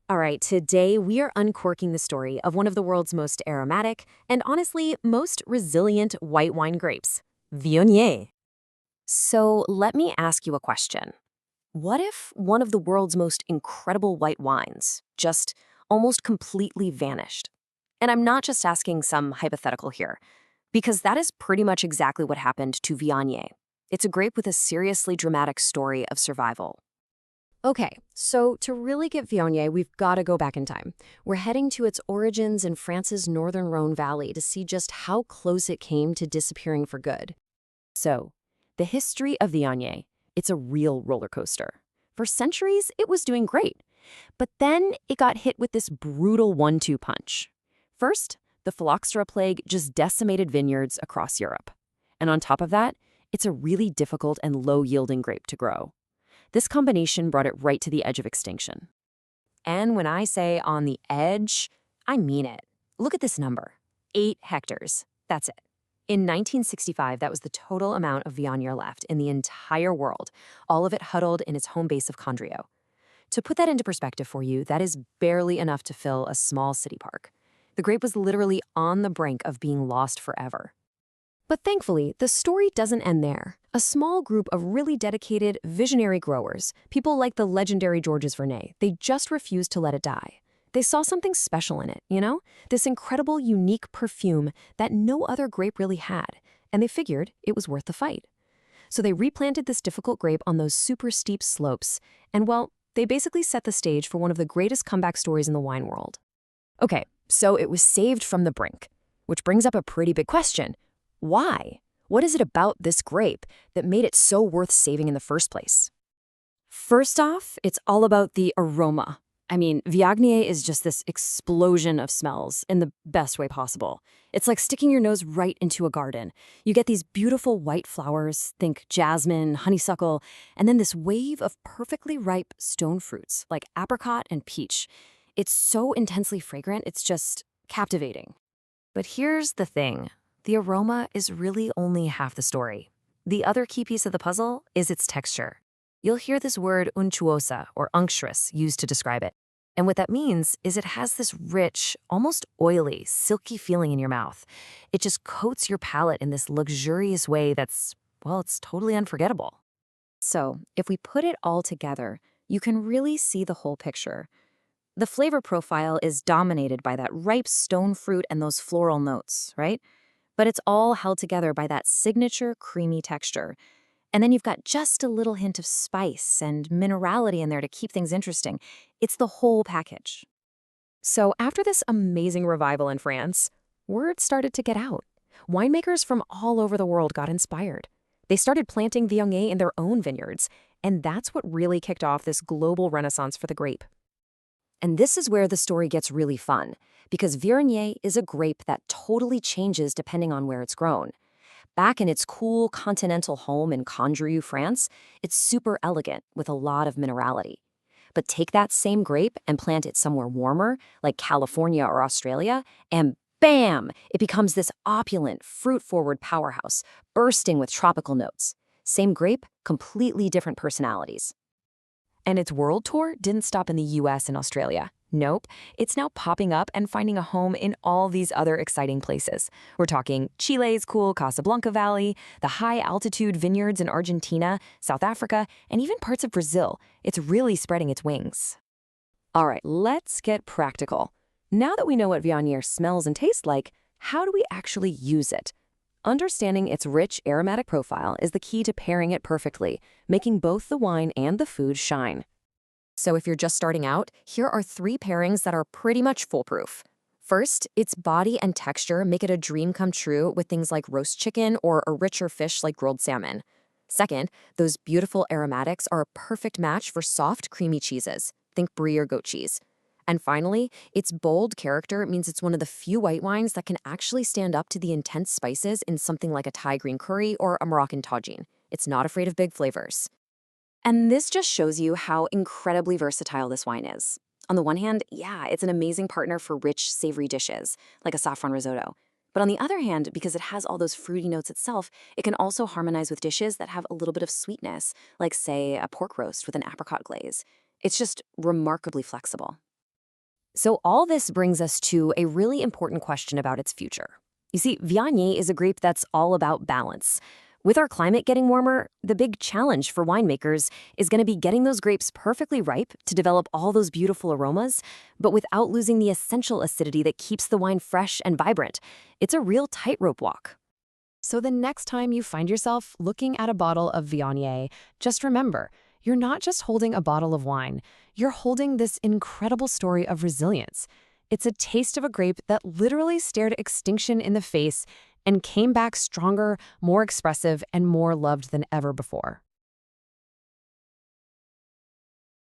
All right, today we are uncorking the story of one of the world's most aromatic and honestly most resilient white wine grapes, Viognier. So let me ask you a question. What if one of the world's most incredible white wines just almost completely vanished? And I'm not just asking some hypothetical here, because that is pretty much exactly what happened to Viognier. It's a grape with a seriously dramatic story of survival. Okay, so to really get Viognier, we've got to go back in time. We're heading to its origins in France's northern Rhone Valley to see just how close it came to disappearing for good. So, the history of Viognier, it's a real roller coaster. For centuries, it was doing great. But then it got hit with this brutal one-two punch. First, the phylloxera plague just decimated vineyards across Europe. And on top of that, it's a really difficult and low-yielding grape to grow. This combination brought it right to the edge of extinction. And when I say on the edge, I mean it. Look at this number, 8 hectares. That's it. In 1965, that was the total amount of Viognier left in the entire world, all of it huddled in its home base of Condrieu. To put that into perspective for you, that is barely enough to fill a small city park. The grape was literally on the brink of being lost forever. But thankfully, the story doesn't end there. A small group of really dedicated, visionary growers, people like the legendary Georges Vernet, they just refused to let it die. They saw something special in it, This incredible, unique perfume that no other grape really had, and they figured it was worth the fight. So they replanted this difficult grape on those super steep slopes, and well, they basically set the stage for one of the greatest comeback stories in the wine world. Okay, so it was saved from the brink, which brings up a pretty big question. Why? What is it about this grape that made it so worth saving in the first place? First off, it's all about the aroma. I mean, Viognier is just this explosion of smells in the best way possible. It's like sticking your nose right into a garden. You get these beautiful white flowers, think jasmine, honeysuckle, and then this wave of perfectly ripe stone fruits like apricot and peach. It's so intensely fragrant, it's just captivating. But here's the thing. The aroma is really only half the story. The other key piece of the puzzle is its texture. You'll hear this word unctuosa or unctuous used to describe it. And what that means is it has this rich, almost oily, silky feeling in your mouth. It just coats your palate in this luxurious way that's, well, it's totally unforgettable. So, if we put it all together, you can really see the whole picture. The flavor profile is dominated by that ripe stone fruit and those floral notes, right? But it's all held together by that signature creamy texture. And then you've got just a little hint of spice and minerality in there to keep things interesting. It's the whole package. So after this amazing revival in France, word started to get out. Winemakers from all over the world got inspired. They started planting Viognier in their own vineyards, and that's what really kicked off this global renaissance for the grape. And this is where the story gets really fun, because Viognier is a grape that totally changes depending on where it's grown. Back in its cool continental home in Condrieu, France, it's super elegant with a lot of minerality. But take that same grape and plant it somewhere warmer, like California or Australia, and bam! It becomes this opulent, fruit-forward powerhouse, bursting with tropical notes. Same grape, completely different personalities. And its world tour didn't stop in the US and Australia. Nope, it's now popping up and finding a home in all these other exciting places. We're talking Chile's cool Casablanca Valley, the high-altitude vineyards in Argentina, South Africa, and even parts of Brazil. It's really spreading its wings. All right, let's get practical. Now that we know what Viognier smells and tastes like, how do we actually use it? Understanding its rich aromatic profile is the key to pairing it perfectly, making both the wine and the food shine. So if you're just starting out, here are 3 pairings that are pretty much foolproof. First, its body and texture make it a dream come true with things like roast chicken or a richer fish like grilled salmon. Second, those beautiful aromatics are a perfect match for soft, creamy cheeses. Think brie or goat cheese. And finally, its bold character means it's one of the few white wines that can actually stand up to the intense spices in something like a Thai green curry or a Moroccan tagine. It's not afraid of big flavors. And this just shows you how incredibly versatile this wine is. On the one hand, yeah, it's an amazing partner for rich, savory dishes, like a saffron risotto. But on the other hand, because it has all those fruity notes itself, it can also harmonize with dishes that have a little bit of sweetness, like, say, a pork roast with an apricot glaze. It's just remarkably flexible. So all this brings us to a really important question about its future. You see, Viognier is a grape that's all about balance. With our climate getting warmer, the big challenge for winemakers is going to be getting those grapes perfectly ripe to develop all those beautiful aromas, but without losing the essential acidity that keeps the wine fresh and vibrant. It's a real tightrope walk. So the next time you find yourself looking at a bottle of Viognier, just remember, you're not just holding a bottle of wine, you're holding this incredible story of resilience. It's a taste of a grape that literally stared extinction in the face and came back stronger, more expressive, and more loved than ever before.